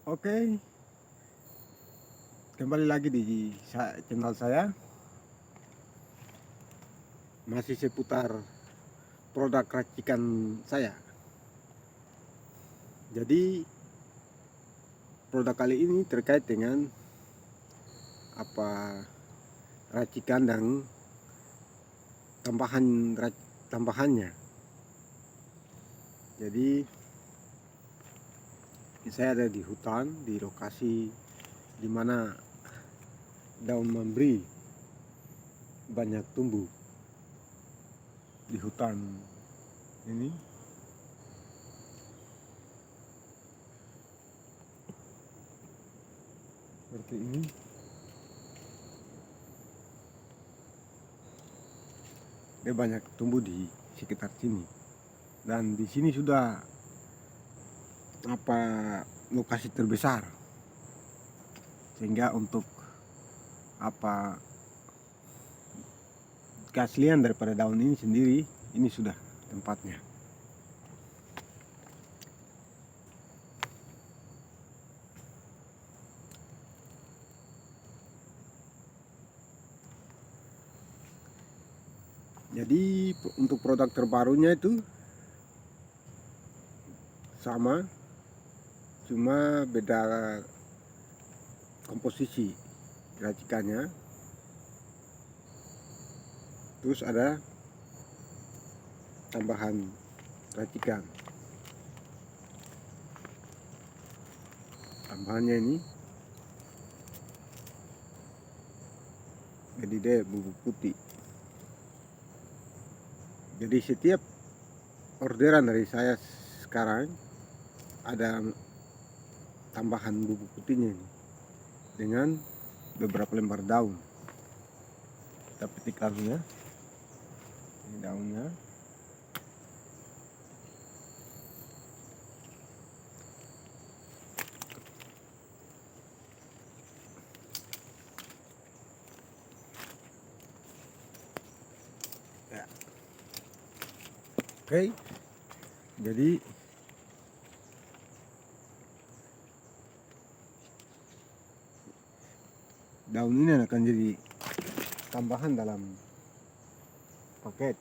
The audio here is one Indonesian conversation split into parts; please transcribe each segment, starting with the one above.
Oke, kembali lagi di channel saya, masih seputar produk racikan saya. Jadi produk kali ini terkait dengan racikan dan tambahannya. Jadi saya ada di hutan, di lokasi di mana daun memberi banyak tumbuh di hutan ini. Seperti ini. Dia banyak tumbuh di sekitar sini. Dan di sini sudah lokasi terbesar. Sehingga untuk keaslian daripada daun ini sendiri, ini sudah tempatnya. Jadi untuk produk terbarunya itu sama, cuma beda komposisi racikannya. Terus ada tambahan racikan. Tambahannya ini jadi dia bubuk putih. Jadi setiap orderan dari saya sekarang ada tambahan bubuk putihnya ini dengan beberapa lembar daun. Kita petik daunnya. Ini daunnya. Ya. Oke. Jadi daun ini akan jadi tambahan dalam paket.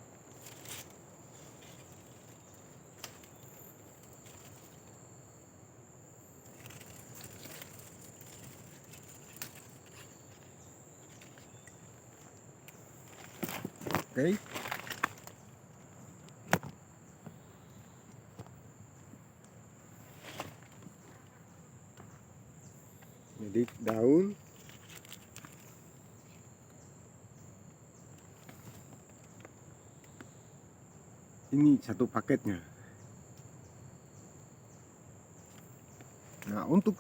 Oke. Jadi daun ini satu paketnya. Nah, untuk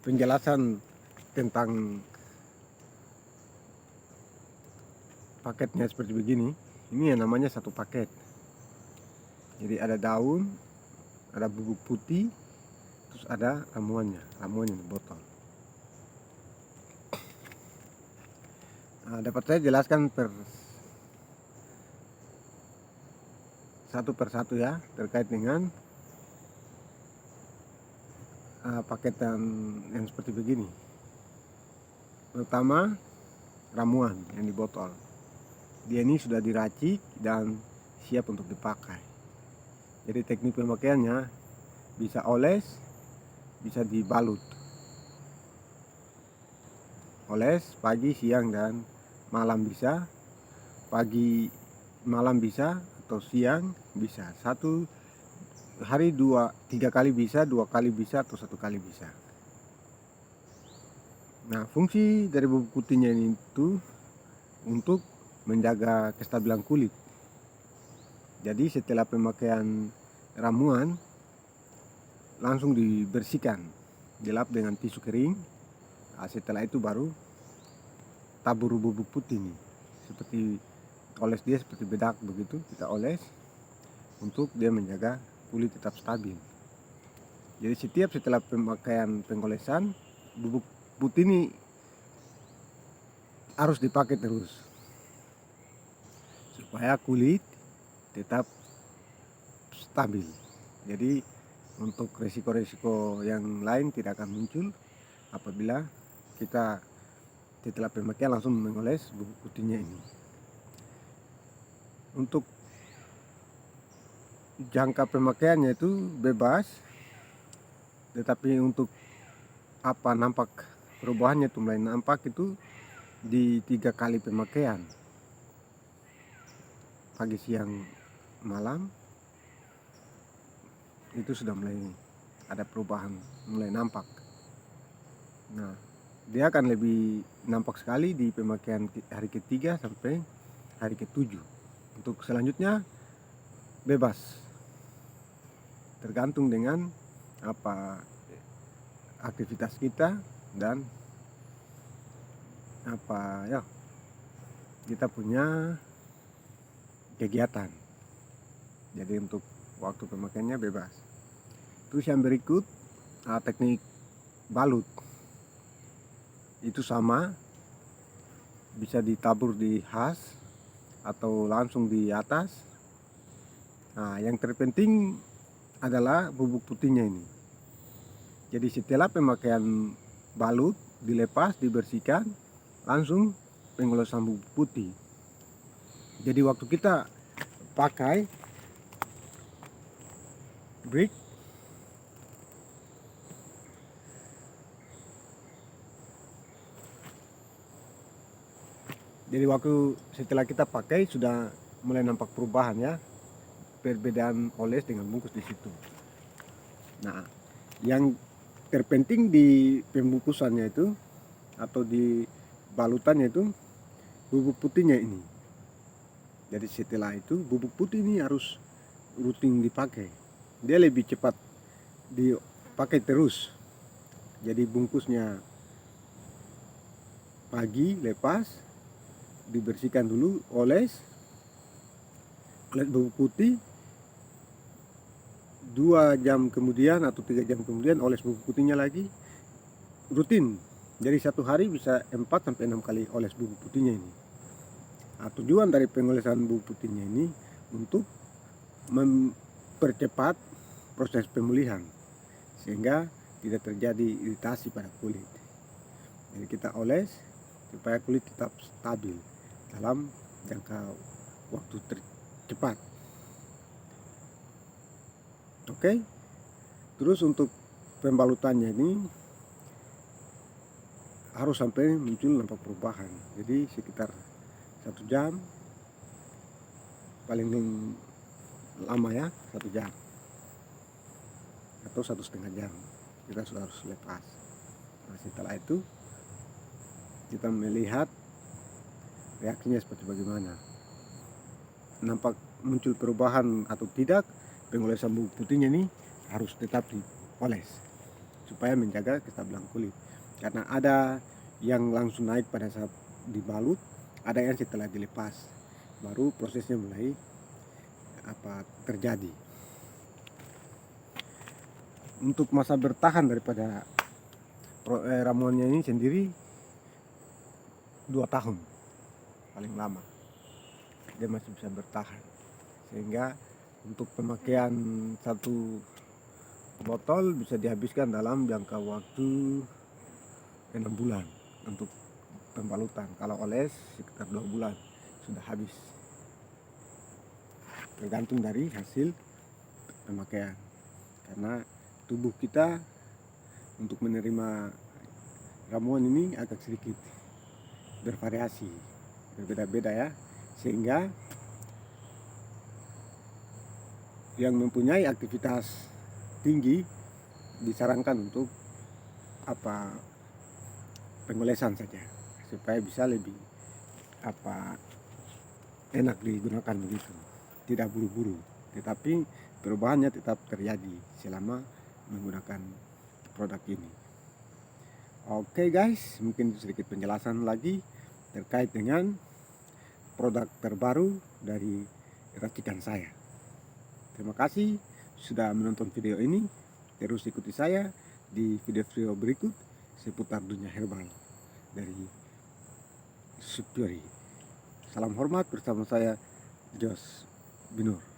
penjelasan tentang paketnya seperti begini, ini yang namanya satu paket. Jadi ada daun, ada bubuk putih, terus ada ramuannya di botol. Nah, dapat saya jelaskan satu persatu ya, terkait dengan paketan yang seperti begini. Pertama, ramuan yang di botol. Dia ini sudah diracik dan siap untuk dipakai. Jadi teknik pemakaiannya bisa oles, bisa dibalut. Oles pagi, siang, dan malam bisa. Pagi, malam bisa, atau siang bisa. Satu hari 3 kali bisa, 2 kali bisa, atau 1 kali bisa. Nah, fungsi dari bubuk putihnya ini itu untuk menjaga kestabilan kulit. Jadi setelah pemakaian ramuan langsung dibersihkan, dilap dengan tisu kering. Nah, setelah itu baru tabur bubuk putih ini, seperti oles dia seperti bedak begitu, kita oles untuk dia menjaga kulit tetap stabil. Jadi setelah pemakaian pengolesan, bubuk putih ini harus dipakai terus supaya kulit tetap stabil. Jadi untuk resiko-resiko yang lain tidak akan muncul apabila kita setelah pemakaian langsung mengoles bubuk putihnya ini. Untuk jangka pemakaiannya itu bebas, tetapi untuk nampak perubahannya itu mulai nampak itu di 3 kali pemakaian, pagi, siang, malam, itu sudah mulai ada perubahan, mulai nampak. Nah, dia akan lebih nampak sekali di pemakaian hari ketiga sampai hari ketujuh. Untuk selanjutnya bebas, tergantung dengan aktivitas kita dan kita punya kegiatan. Jadi untuk waktu pemakaiannya bebas. Terus yang berikut teknik balut. Itu sama, bisa ditabur di has atau langsung di atas. Nah, yang terpenting adalah bubuk putihnya ini. Jadi setelah pemakaian balut dilepas, dibersihkan, langsung pengolesan bubuk putih. Jadi waktu kita pakai brick, jadi waktu setelah kita pakai sudah mulai nampak perubahan ya, perbedaan oles dengan bungkus di situ. Nah, yang terpenting di pembungkusannya itu atau di balutannya itu bubuk putihnya ini. Jadi setelah itu bubuk putih ini harus rutin dipakai. Dia lebih cepat dipakai terus. Jadi bungkusnya pagi lepas, dibersihkan dulu, oles bubuk putih, 2 jam kemudian atau 3 jam kemudian oles bubuk putihnya lagi, rutin. Jadi satu hari bisa 4-6 kali oles bubuk putihnya ini. Nah, tujuan dari pengolesan bubuk putihnya ini untuk mempercepat proses pemulihan sehingga tidak terjadi iritasi pada kulit. Jadi kita oles supaya kulit tetap stabil dalam jangka waktu tercepat. Oke. Terus untuk pembalutannya ini harus sampai muncul nampak perubahan. Jadi sekitar 1 jam, paling lama ya 1 jam atau 1,5 jam kita sudah harus lepas. Nah, setelah itu kita melihat reaksinya seperti bagaimana, nampak muncul perubahan atau tidak. Pengolesan bubuk putihnya ini harus tetap dioles supaya menjaga kestabilan kulit, karena ada yang langsung naik pada saat dibalut, ada yang setelah dilepas baru prosesnya mulai terjadi. Untuk masa bertahan daripada ramuannya ini sendiri 2 tahun paling lama dia masih bisa bertahan, sehingga untuk pemakaian 1 botol bisa dihabiskan dalam jangka waktu 6 bulan untuk pembalutan. Kalau oles sekitar 2 bulan sudah habis, tergantung dari hasil pemakaian, karena tubuh kita untuk menerima ramuan ini agak sedikit bervariasi, berbeda-beda ya, sehingga yang mempunyai aktivitas tinggi disarankan untuk pengolesan saja supaya bisa lebih enak digunakan begitu, tidak buru-buru, tetapi perubahannya tetap terjadi selama menggunakan produk ini. Oke guys, mungkin sedikit penjelasan lagi terkait dengan produk terbaru dari racikan saya. Terima kasih sudah menonton video ini. Terus ikuti saya di video-video berikut seputar dunia herbal dari Supyori. Salam hormat bersama saya, Jos Binur.